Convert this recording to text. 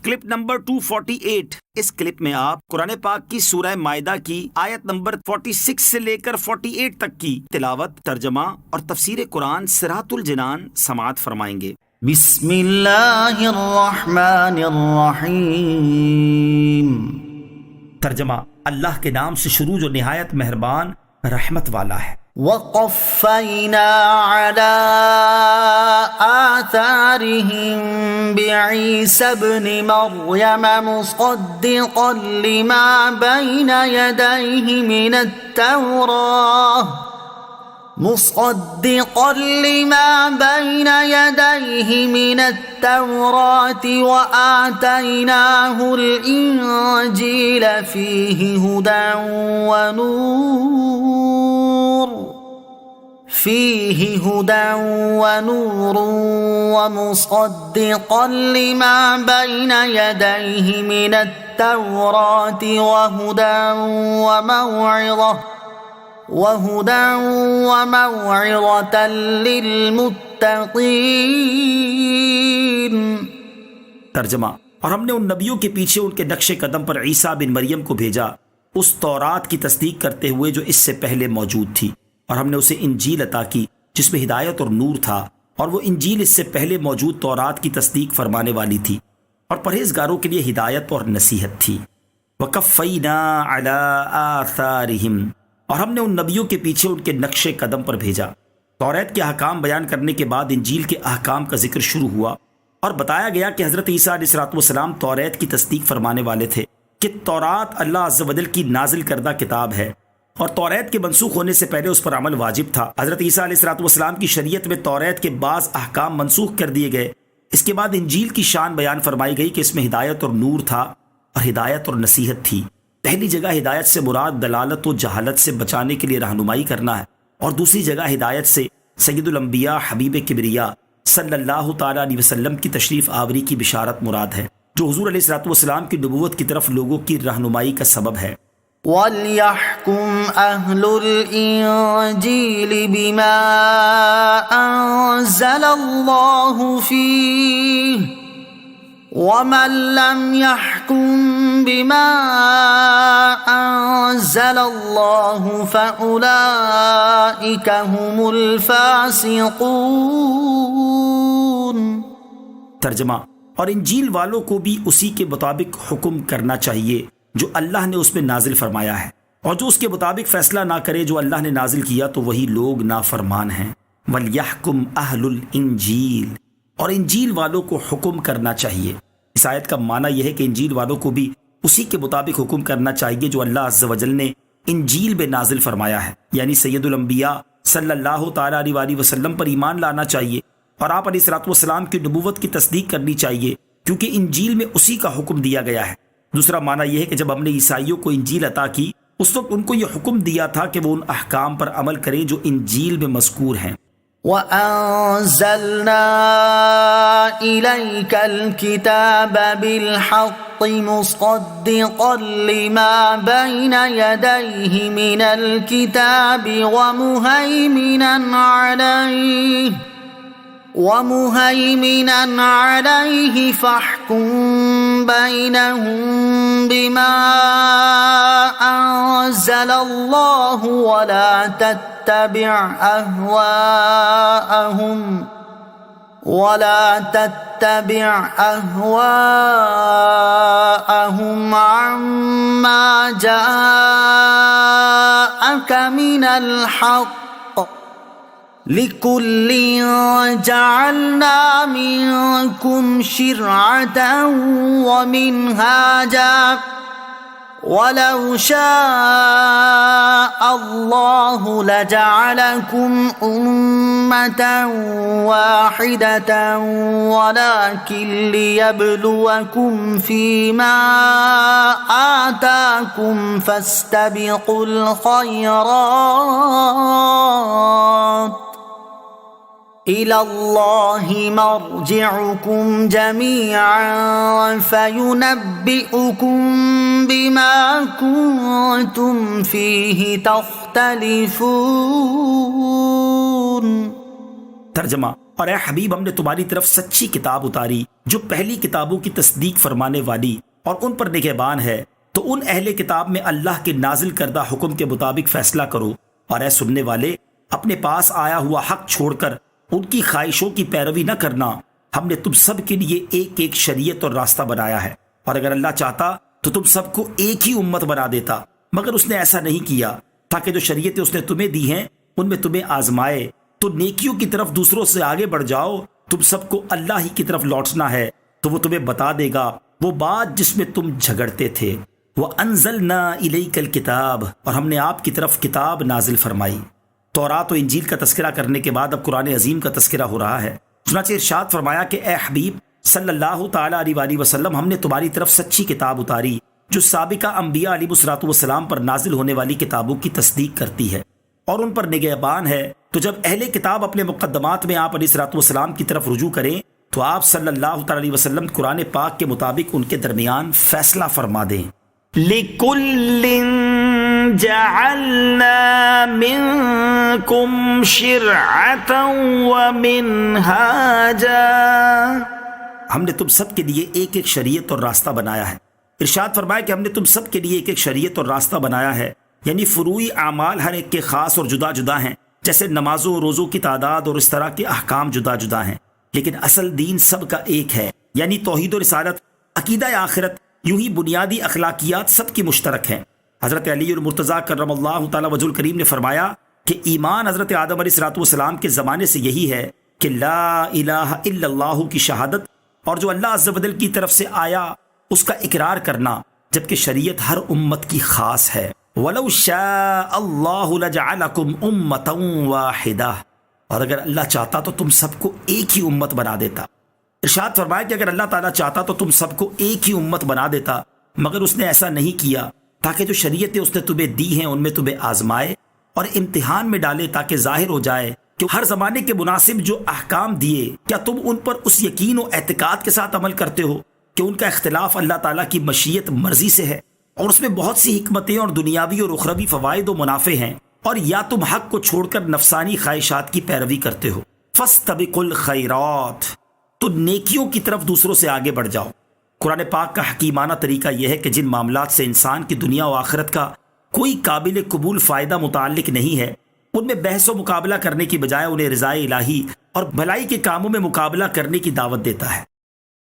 Clip number 248۔ اس clip میں آپ قرآن پاک کی سورہ مائدہ کی آیت نمبر 46 سے لے کر 48 تک کی تلاوت، ترجمہ اور تفسیر قرآن صراط الجنان سماعت فرمائیں گے۔ بسم اللہ الرحمن الرحیم۔ ترجمہ، اللہ کے نام سے شروع جو نہایت مہربان رحمت والا ہے۔ وقفینا علی آثارهم بعیسی ابن مریم مصدقا لما بین یدیہ من التوراة وآتیناہ الانجیل فیہ ہدى ونور ومصدقا لما بين يديه من التوراة وهدى وموعظة للمتقين۔ ترجمہ، اور ہم نے ان نبیوں کے پیچھے ان کے نقش قدم پر عیسیٰ بن مریم کو بھیجا، اس تورات کی تصدیق کرتے ہوئے جو اس سے پہلے موجود تھی، اور ہم نے اسے انجیل عطا کی جس میں ہدایت اور نور تھا، اور وہ انجیل اس سے پہلے موجود تورات کی تصدیق فرمانے والی تھی اور پرہیزگاروں کے لیے ہدایت اور نصیحت تھی۔ وَقَفَّيْنَا عَلَىٰ آثَارِهِمْ، اور ہم نے ان نبیوں کے پیچھے ان کے نقش قدم پر بھیجا۔ توریت کے احکام بیان کرنے کے بعد انجیل کے احکام کا ذکر شروع ہوا اور بتایا گیا کہ حضرت عیسیٰ علیہ السلام توریت کی تصدیق فرمانے والے تھے کہ تورات اللہ عز و جل کی نازل کردہ کتاب ہے، اور توریت کے منسوخ ہونے سے پہلے اس پر عمل واجب تھا۔ حضرت عیسیٰ علیہ السلام کی شریعت میں توریت کے بعض احکام منسوخ کر دیے گئے۔ اس کے بعد انجیل کی شان بیان فرمائی گئی کہ اس میں ہدایت اور نور تھا اور ہدایت اور نصیحت تھی۔ پہلی جگہ ہدایت سے مراد دلالت و جہالت سے بچانے کے لیے رہنمائی کرنا ہے، اور دوسری جگہ ہدایت سے سید الانبیاء حبیب کبریا صلی اللہ تعالیٰ علیہ وسلم کی تشریف آوری کی بشارت مراد ہے، جو حضور علیہ السلام کی نبوت کی طرف لوگوں کی رہنمائی کا سبب ہے۔ وَلْيَحْكُمْ أَهْلُ الْإِنجِيلِ بِمَا أَنزَلَ اللَّهُ فِيهِ وَمَن لَّمْ يَحْكُم بِمَا أَنزَلَ اللَّهُ فَأُولَئِكَ هُمُ الْفَاسِقُونَ۔ ترجمہ، اور انجیل والوں کو بھی اسی کے مطابق حکم کرنا چاہیے جو اللہ نے اس میں نازل فرمایا ہے، اور جو اس کے مطابق فیصلہ نہ کرے جو اللہ نے نازل کیا تو وہی لوگ نافرمان ہیں۔ وَلْيَحْكُمْ أَهْلُ الْإِنجِيلِ، اور انجیل والوں کو حکم کرنا چاہیے۔ اس آیت کا معنی یہ ہے کہ انجیل والوں کو بھی اسی کے مطابق حکم کرنا چاہیے جو اللہ عز و جل نے انجیل میں نازل فرمایا ہے، یعنی سید الانبیاء صلی اللہ تعالیٰ علیہ وسلم پر ایمان لانا چاہیے، اور آپ علیہ السلام کی نبوت کی تصدیق کرنی چاہیے کیونکہ انجیل میں اسی کا حکم دیا گیا ہے۔ دوسرا معنی یہ ہے کہ جب ہم نے عیسائیوں کو انجیل عطا کی اس وقت ان کو یہ حکم دیا تھا کہ وہ ان احکام پر عمل کریں جو انجیل میں مذکور ہیں۔ وَأَنزَلْنَا إِلَيْكَ الْكِتَابَ بِالْحَقِّ مُصَدِّقًا لِمَا بَيْنَ يَدَيْهِ مِنَ الْكِتَابِ وَمُهَيْمِنًا عَلَيْهِ فَاحْكُم بَيْنَهُم بِمَا أَنزَلَ اللَّهُ وَلَا تَتَّبِعْ أَهْوَاءَهُمْ عَمَّا جَاءَكَ مِنَ الْحَقِّ لِكُلٍّ جَعَلْنَا مِنكُمْ شِرْعَةً وَمِنْهَاجًا وَلَوْ شَاءَ اللَّهُ لَجَعَلَكُمْ أُمَّةً وَاحِدَةً وَلَكِنْ لِيَبْلُوَكُمْ فِيمَا آتَاكُمْ فَاسْتَبِقُوا الْخَيْرَاتِ إِلَى اللَّهِ مَرْجِعُكُمْ جَمِيعًا فَيُنَبِّئُكُم بِمَا كُنتُمْ فِيهِ تَخْتَلِفُونَ۔ ترجمہ، اور اے حبیب ہم نے تمہاری طرف سچی کتاب اتاری جو پہلی کتابوں کی تصدیق فرمانے والی اور ان پر نگہبان ہے، تو ان اہل کتاب میں اللہ کے نازل کردہ حکم کے مطابق فیصلہ کرو، اور اے سننے والے اپنے پاس آیا ہوا حق چھوڑ کر ان کی خواہشوں کی پیروی نہ کرنا۔ ہم نے تم سب کے لیے ایک ایک شریعت اور راستہ بنایا ہے، اور اگر اللہ چاہتا تو تم سب کو ایک ہی امت بنا دیتا، مگر اس نے ایسا نہیں کیا، تاکہ جو شریعتیں اس نے تمہیں دی ہیں ان میں تمہیں آزمائے۔ تو نیکیوں کی طرف دوسروں سے آگے بڑھ جاؤ، تم سب کو اللہ ہی کی طرف لوٹنا ہے تو وہ تمہیں بتا دے گا وہ بات جس میں تم جھگڑتے تھے۔ وَأَنزَلْنَا إِلَيْكَ الْكِتَابَ، اور ہم نے آپ کی طرف کتاب نازل فرمائی۔ تورات و انجیل کا تذکرہ کرنے کے بعد اب قرآن عظیم کا تذکرہ ہو رہا ہے۔ چنانچہ ارشاد فرمایا کہ اے حبیب صلی اللہ تعالیٰ علیہ وآلہ وسلم، ہم نے تمہاری طرف سچی کتاب اتاری جو سابقہ انبیاء علیہ الصلوۃ والسلام پر نازل ہونے والی کتابوں کی تصدیق کرتی ہے اور ان پر نگہبان ہے۔ تو جب اہل کتاب اپنے مقدمات میں آپ علیہ الصلوۃ والسلام کی طرف رجوع کریں تو آپ صلی اللہ تعالیٰ علیہ وسلم قرآن پاک کے مطابق ان کے درمیان فیصلہ فرما دیں۔ لِكُلٍّ جَعَلْنَا مِنْكُمْ شِرْعَةً وَمِنْهَاجًا، ہم نے تم سب کے لیے ایک ایک شریعت اور راستہ بنایا ہے۔ ارشاد فرمایا کہ ہم نے تم سب کے لیے ایک ایک شریعت اور راستہ بنایا ہے، یعنی فروعی اعمال ہر ایک کے خاص اور جدا جدا ہیں، جیسے نمازوں روزوں کی تعداد اور اس طرح کے احکام جدا جدا ہیں، لیکن اصل دین سب کا ایک ہے، یعنی توحید و رسالت، عقیدہ آخرت، یوں ہی بنیادی اخلاقیات سب کی مشترک ہیں۔ حضرت علی المرتضیٰ کرم اللہ تعالی وجہ الکریم نے فرمایا کہ ایمان حضرت آدم علیہ السلام کے زمانے سے یہی ہے کہ لا الہ الا اللہ کی شہادت اور جو اللہ عز و جل کی طرف سے آیا اس کا اقرار کرنا، جبکہ شریعت ہر امت کی خاص ہے۔ وَلَوْ شَاءَ اللَّهُ لَجَعَلَكُمْ أُمَّةً وَاحِدَةً، اور اگر اللہ چاہتا تو تم سب کو ایک ہی امت بنا دیتا۔ ارشاد فرمایا کہ اگر اللہ تعالیٰ چاہتا تو تم سب کو ایک ہی امت بنا دیتا، مگر اس نے ایسا نہیں کیا، تاکہ جو شریعتیں اس نے تمہیں دی ہیں ان میں تمہیں آزمائے اور امتحان میں ڈالے، تاکہ ظاہر ہو جائے کہ ہر زمانے کے مناسب جو احکام دیے کیا تم ان پر اس یقین و اعتقاد کے ساتھ عمل کرتے ہو کہ ان کا اختلاف اللہ تعالیٰ کی مشیت مرضی سے ہے اور اس میں بہت سی حکمتیں اور دنیاوی اور اخروی فوائد و منافع ہیں، اور یا تم حق کو چھوڑ کر نفسانی خواہشات کی پیروی کرتے ہو۔ فَاسْتَبِقُوا الْخَيْرَاتِ، تو نیکیوں کی طرف دوسروں سے آگے بڑھ جاؤ۔ قرآن پاک کا حکیمانہ طریقہ یہ ہے کہ جن معاملات سے انسان کی دنیا و آخرت کا کوئی قابل قبول فائدہ متعلق نہیں ہے ان میں بحث و مقابلہ کرنے کی بجائے انہیں رضائے الہی اور بھلائی کے کاموں میں مقابلہ کرنے کی دعوت دیتا ہے۔